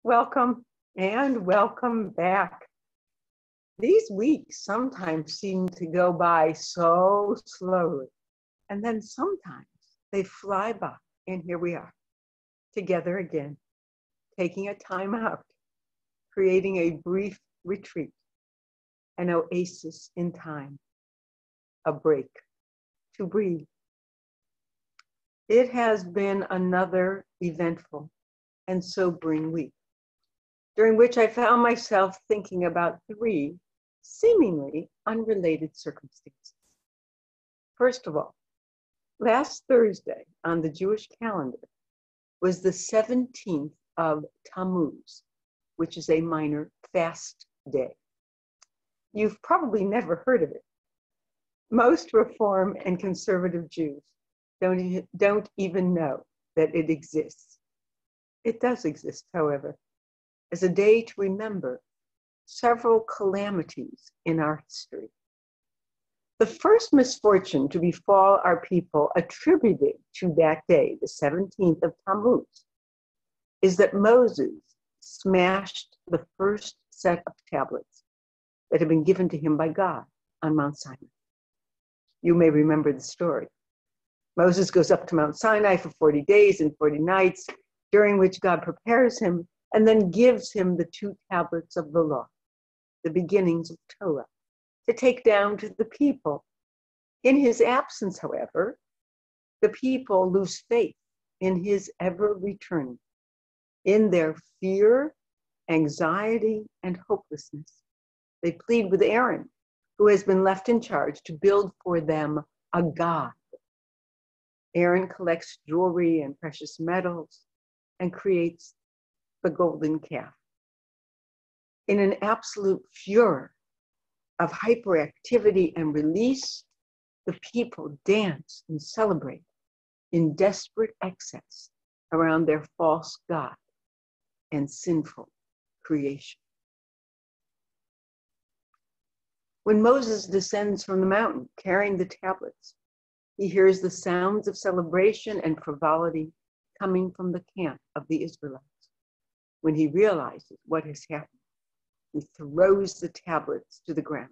Welcome and welcome back. These weeks sometimes seem to go by so slowly, and then sometimes they fly by, and here we are, together again, taking a time out, creating a brief retreat, an oasis in time, a break to breathe. It has been another eventful and sobering week, during which I found myself thinking about three seemingly unrelated circumstances. First of all, last Thursday on the Jewish calendar was the 17th of Tammuz, which is a minor fast day. You've probably never heard of it. Most Reform and conservative Jews don't even know that it exists. It does exist, however, as a day to remember several calamities in our history. The first misfortune to befall our people attributed to that day, the 17th of Tammuz, is that Moses smashed the first set of tablets that had been given to him by God on Mount Sinai. You may remember the story. Moses goes up to Mount Sinai for 40 days and 40 nights, during which God prepares him and then gives him the two tablets of the law, the beginnings of Torah, to take down to the people. In his absence, however, the people lose faith in his ever returning. In their fear, anxiety, and hopelessness, they plead with Aaron, who has been left in charge, to build for them a god. Aaron collects jewelry and precious metals and creates the golden calf. In an absolute furor of hyperactivity and release, the people dance and celebrate in desperate excess around their false god and sinful creation. When Moses descends from the mountain carrying the tablets, he hears the sounds of celebration and frivolity coming from the camp of the Israelites. When he realizes what has happened, he throws the tablets to the ground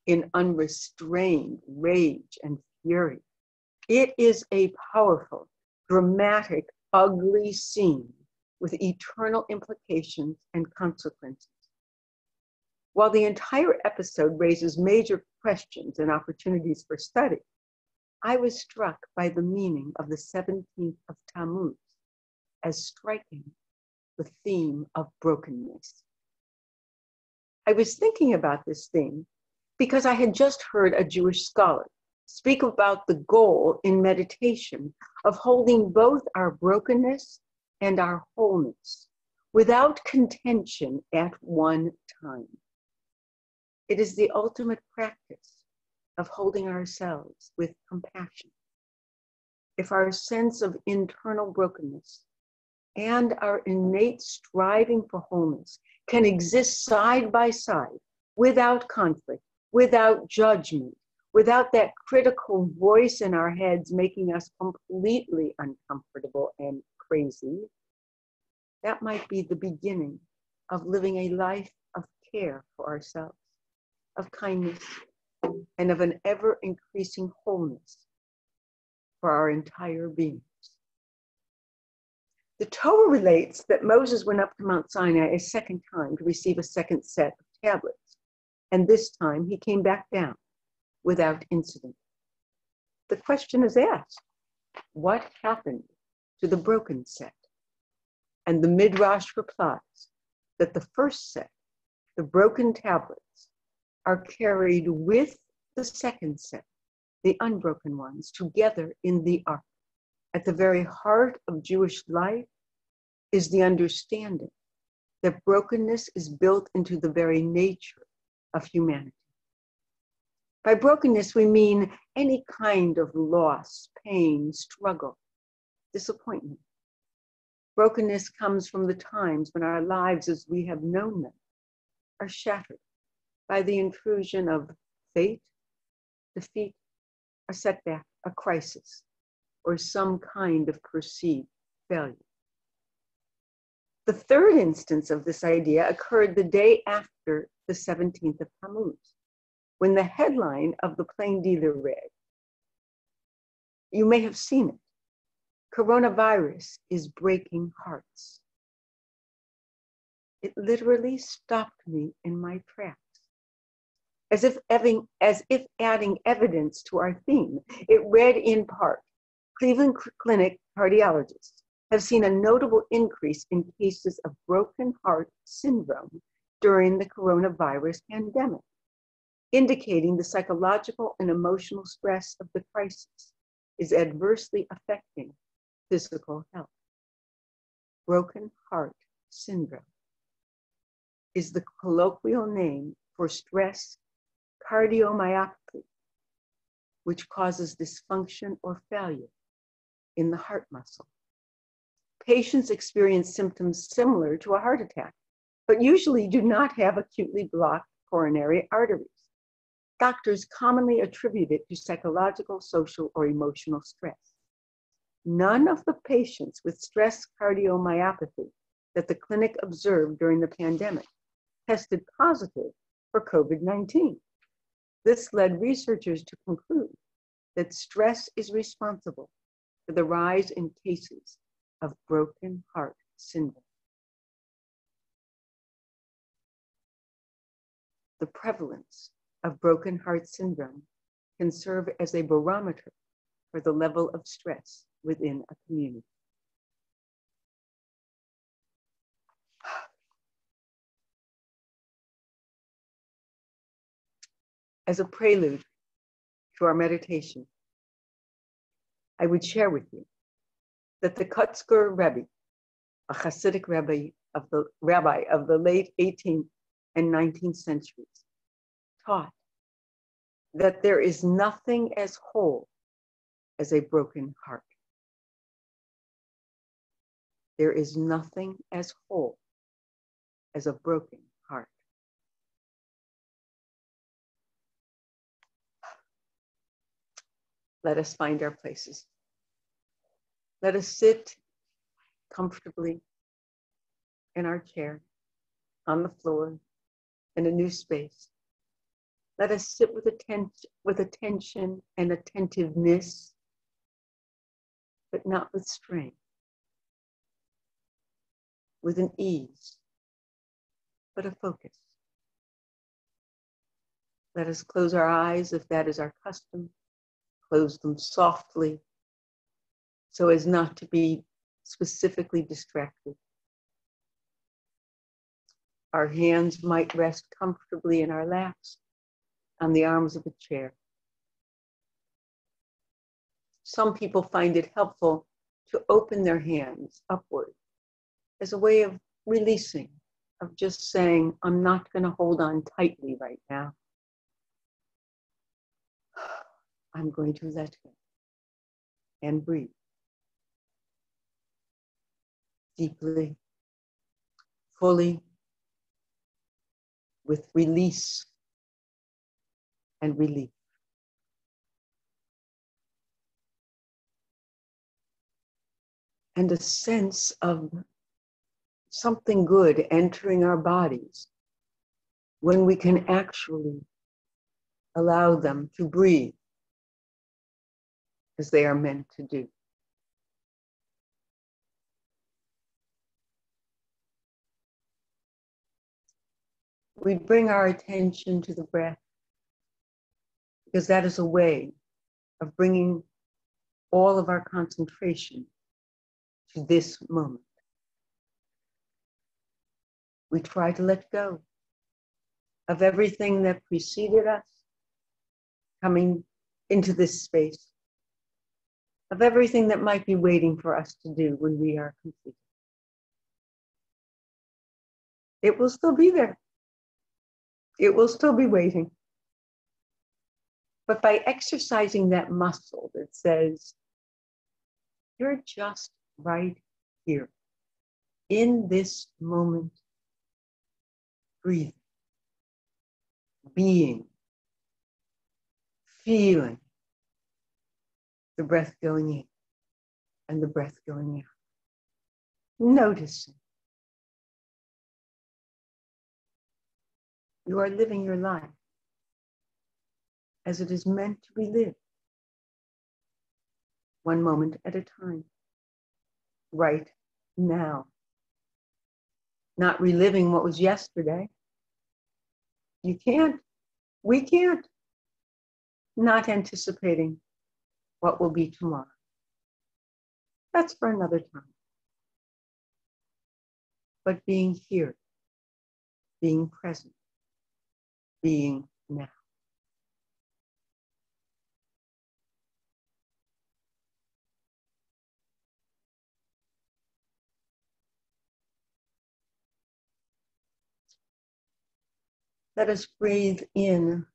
in unrestrained rage and fury. It is a powerful, dramatic, ugly scene with eternal implications and consequences. While the entire episode raises major questions and opportunities for study, I was struck by the meaning of the 17th of Tammuz as striking the theme of brokenness. I was thinking about this theme because I had just heard a Jewish scholar speak about the goal in meditation of holding both our brokenness and our wholeness without contention at one time. It is the ultimate practice of holding ourselves with compassion. If our sense of internal brokenness and our innate striving for wholeness can exist side by side without conflict, without judgment, without that critical voice in our heads making us completely uncomfortable and crazy, that might be the beginning of living a life of care for ourselves, of kindness, and of an ever-increasing wholeness for our entire beings. The Torah relates that Moses went up to Mount Sinai a second time to receive a second set of tablets, and this time he came back down without incident. The question is asked, what happened to the broken set? And the Midrash replies that the first set, the broken tablets, are carried with the second set, the unbroken ones, together in the ark. At the very heart of Jewish life is the understanding that brokenness is built into the very nature of humanity. By brokenness, we mean any kind of loss, pain, struggle, disappointment. Brokenness comes from the times when our lives as we have known them are shattered by the intrusion of fate, defeat, a setback, a crisis, or some kind of perceived failure. The third instance of this idea occurred the day after the 17th of Tammuz, when the headline of the Plain Dealer read, you may have seen it, coronavirus is breaking hearts. It literally stopped me in my tracks. As if adding evidence to our theme, it read in part, Cleveland Clinic cardiologists have seen a notable increase in cases of broken heart syndrome during the coronavirus pandemic, indicating the psychological and emotional stress of the crisis is adversely affecting physical health. Broken heart syndrome is the colloquial name for stress cardiomyopathy, which causes dysfunction or failure in the heart muscle. Patients experience symptoms similar to a heart attack, but usually do not have acutely blocked coronary arteries. Doctors commonly attribute it to psychological, social, or emotional stress. None of the patients with stress cardiomyopathy that the clinic observed during the pandemic tested positive for COVID-19. This led researchers to conclude that stress is responsible for the rise in cases of broken heart syndrome. The prevalence of broken heart syndrome can serve as a barometer for the level of stress within a community. As a prelude to our meditation, I would share with you that the Kotzker Rebbe, a Hasidic rabbi of the late 18th and 19th centuries, taught that there is nothing as whole as a broken heart. There is nothing as whole as a broken heart. Let us find our places. Let us sit comfortably in our chair, on the floor, in a new space. Let us sit with attention and attentiveness, but not with strain, with an ease, but a focus. Let us close our eyes if that is our custom, close them softly so as not to be specifically distracted. Our hands might rest comfortably in our laps, on the arms of a chair. Some people find it helpful to open their hands upward as a way of releasing, of just saying, I'm not going to hold on tightly right now. I'm going to let go and breathe deeply, fully, with release and relief. And a sense of something good entering our bodies when we can actually allow them to breathe as they are meant to do. We bring our attention to the breath because that is a way of bringing all of our concentration to this moment. We try to let go of everything that preceded us coming into this space, of everything that might be waiting for us to do when we are complete. It will still be there. It will still be waiting. But by exercising that muscle that says, you're just right here in this moment, breathing, being, feeling the breath going in and the breath going out, noticing You are living your life as it is meant to be lived, one moment at a time, right now. Not reliving what was yesterday. You can't. We can't. Not anticipating what will be tomorrow. That's for another time. But being here, being present, being now. Let us breathe in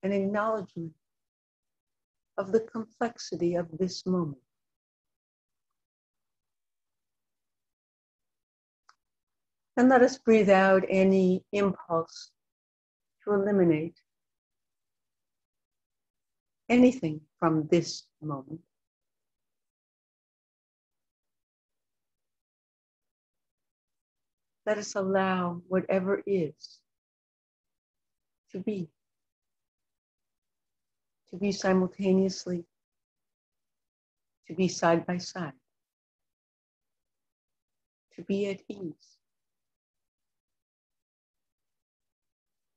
an acknowledgement of the complexity of this moment. And let us breathe out any impulse to eliminate anything from this moment. Let us allow whatever is to be simultaneously, to be side by side, to be at ease.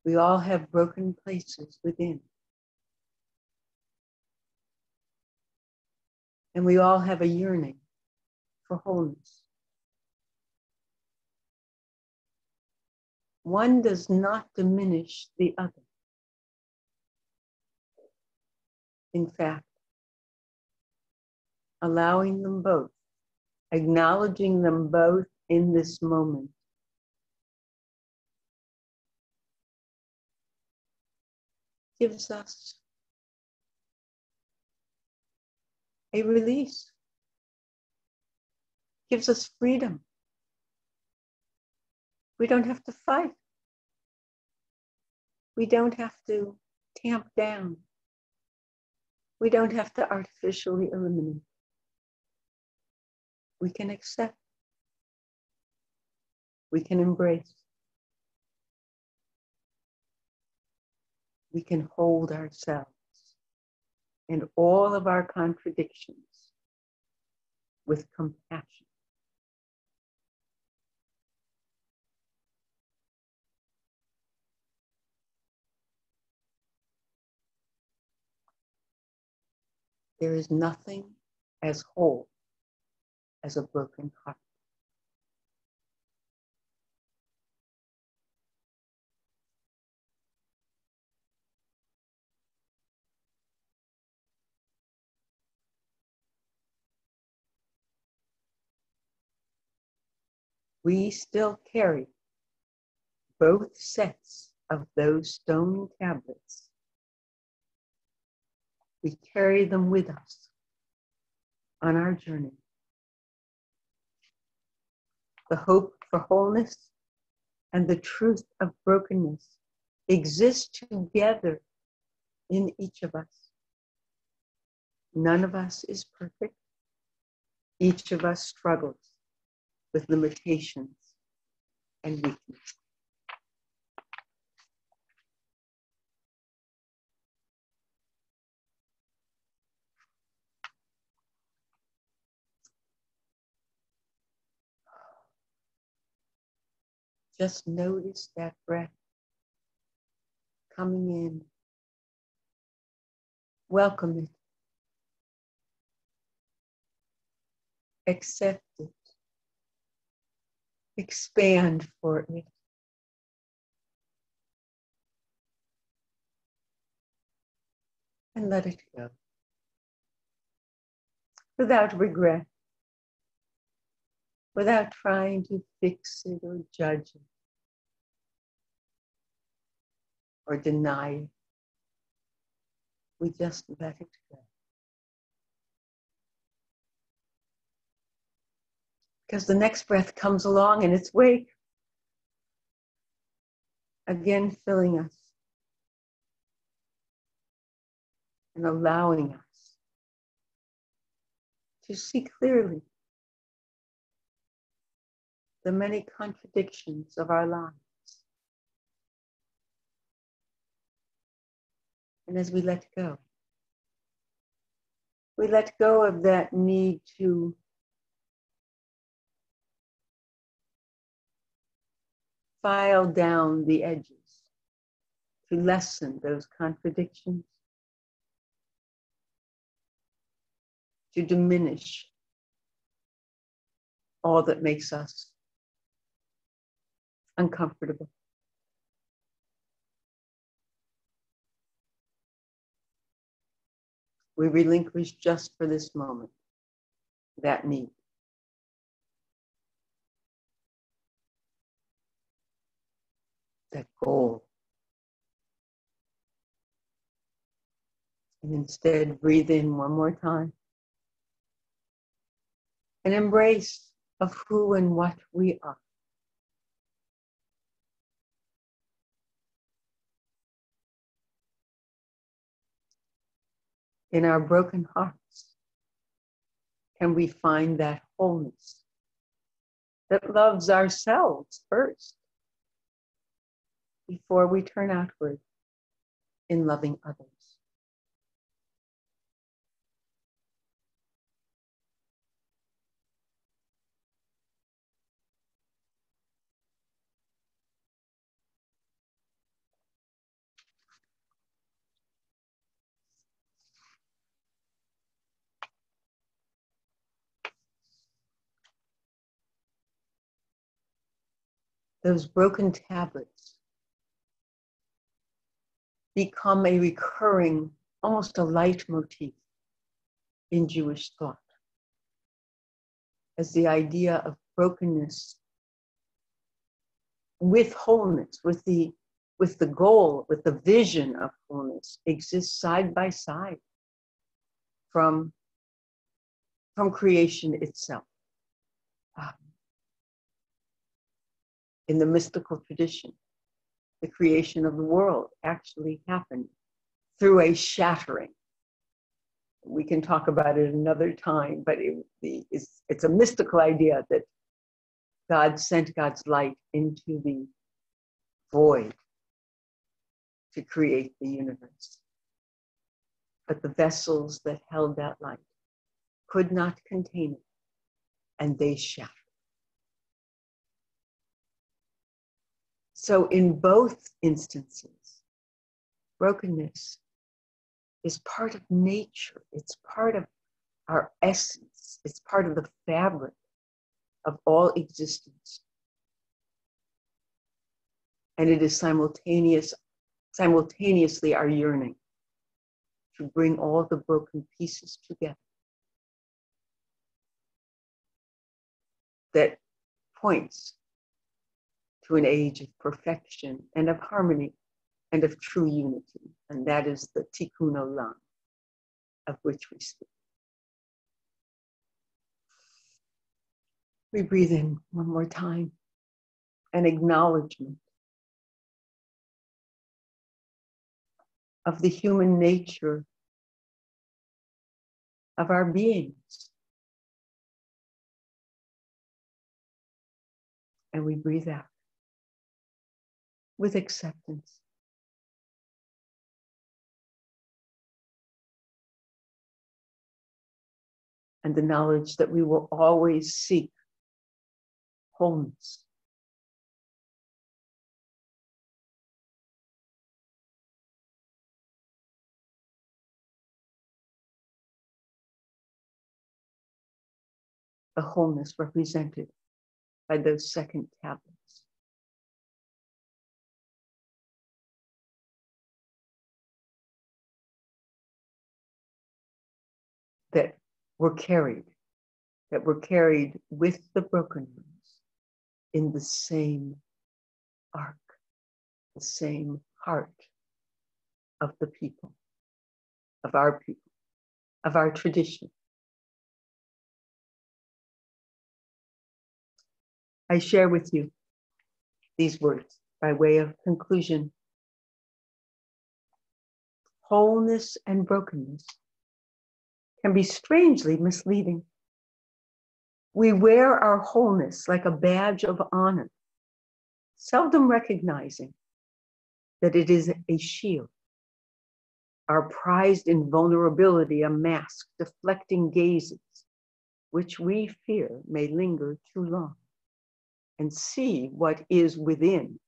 We all have broken places within. And we all have a yearning for wholeness. One does not diminish the other. In fact, allowing them both, acknowledging them both in this moment, gives us a release, gives us freedom. We don't have to fight. We don't have to tamp down. We don't have to artificially eliminate. We can accept. We can embrace. We can hold ourselves and all of our contradictions with compassion. There is nothing as whole as a broken heart. We still carry both sets of those stone tablets. We carry them with us on our journey. The hope for wholeness and the truth of brokenness exist together in each of us. None of us is perfect. Each of us struggles with limitations and weakness. Just notice that breath coming in. Welcome it. Accept it. Expand for it. And let it go. Without regret. Without trying to fix it or judge it. Or deny it. We just let it go. Because the next breath comes along in its wake, again filling us and allowing us to see clearly the many contradictions of our lives. And as we let go of that need to file down the edges, to lessen those contradictions, to diminish all that makes us uncomfortable. We relinquish just for this moment that need. That goal. And instead breathe in one more time. An embrace of who and what we are. In our broken hearts, can we find that wholeness that loves ourselves first before we turn outward in loving others? Those broken tablets become a recurring, almost a leitmotif in Jewish thought, as the idea of brokenness with wholeness, with the goal, with the vision of wholeness, exists side by side from creation itself. In the mystical tradition, the creation of the world actually happened through a shattering. We can talk about it another time, but it's a mystical idea that God sent God's light into the void to create the universe. But the vessels that held that light could not contain it, and they shattered. So in both instances, brokenness is part of nature. It's part of our essence. It's part of the fabric of all existence. And it is simultaneously our yearning to bring all the broken pieces together that points to an age of perfection and of harmony and of true unity. And that is the Tikkun Olam of which we speak. We breathe in one more time, an acknowledgement of the human nature of our beings. And we breathe out with acceptance. And the knowledge that we will always seek wholeness. The wholeness represented by those second tablets. That were carried with the broken ones in the same ark, the same heart of the people, of our tradition. I share with you these words by way of conclusion. Wholeness and brokenness can be strangely misleading. We wear our wholeness like a badge of honor, seldom recognizing that it is a shield. Our prized invulnerability, a mask deflecting gazes, which we fear may linger too long, and see what is within.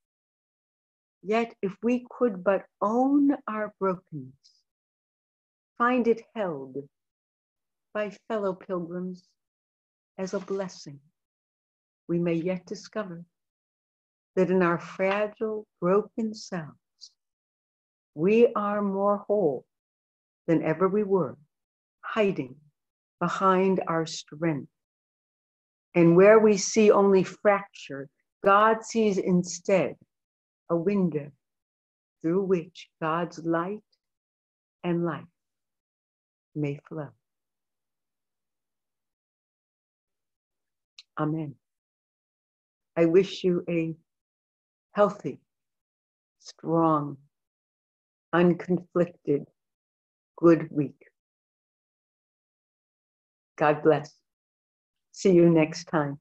Yet if we could but own our brokenness, find it held by fellow pilgrims as a blessing, we may yet discover that in our fragile, broken selves, we are more whole than ever we were, hiding behind our strength. And where we see only fracture, God sees instead a window through which God's light and life may flow. Amen. I wish you a healthy, strong, unconflicted, good week. God bless. See you next time.